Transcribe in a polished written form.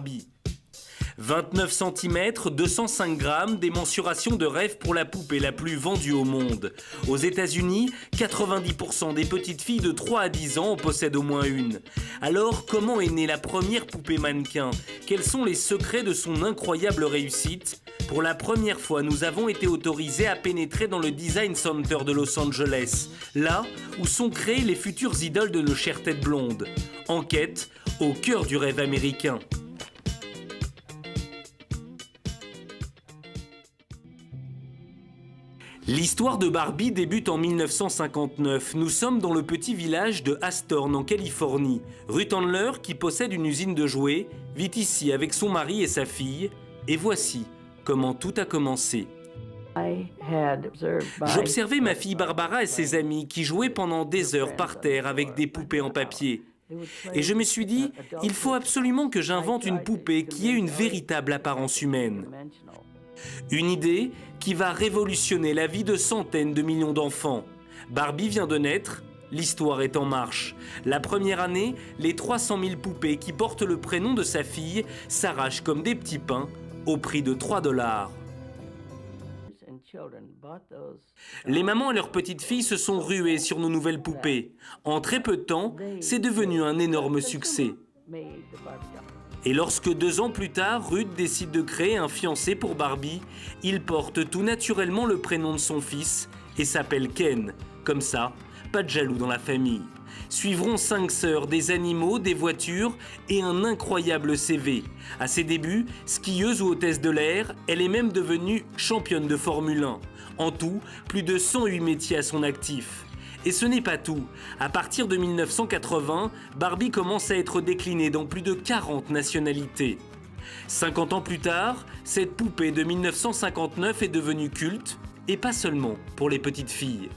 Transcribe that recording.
Barbie. 29 cm, 205 grammes, des mensurations de rêve pour la poupée la plus vendue au monde. Aux États-Unis, 90% des petites filles de 3 à 10 ans en possèdent au moins une. Alors, comment est née la première poupée mannequin? Quels sont les secrets de son incroyable réussite? Pour la première fois, nous avons été autorisés à pénétrer dans le Design Center de Los Angeles, là où sont créées les futures idoles de nos chères têtes blondes. Enquête au cœur du rêve américain. L'histoire de Barbie débute en 1959. Nous sommes dans le petit village de Astorn en Californie. Ruth Handler, qui possède une usine de jouets, vit ici avec son mari et sa fille. Et voici comment tout a commencé. J'observais ma fille Barbara et ses amis qui jouaient pendant des heures par terre avec des poupées en papier. Et je me suis dit, il faut absolument que j'invente une poupée qui ait une véritable apparence humaine. Une idée qui va révolutionner la vie de centaines de millions d'enfants. Barbie vient de naître, l'histoire est en marche. La première année, les 300 000 poupées qui portent le prénom de sa fille s'arrachent comme des petits pains au prix de 3 $. Les mamans et leurs petites filles se sont ruées sur nos nouvelles poupées. En très peu de temps, c'est devenu un énorme succès. Et lorsque 2 ans plus tard, Ruth décide de créer un fiancé pour Barbie, il porte tout naturellement le prénom de son fils et s'appelle Ken. Comme ça, pas de jaloux dans la famille. Suivront 5 sœurs, des animaux, des voitures et un incroyable CV. À ses débuts, skieuse ou hôtesse de l'air, elle est même devenue championne de Formule 1. En tout, plus de 108 métiers à son actif. Et ce n'est pas tout. À partir de 1980, Barbie commence à être déclinée dans plus de 40 nationalités. 50 ans plus tard, cette poupée de 1959 est devenue culte, et pas seulement pour les petites filles.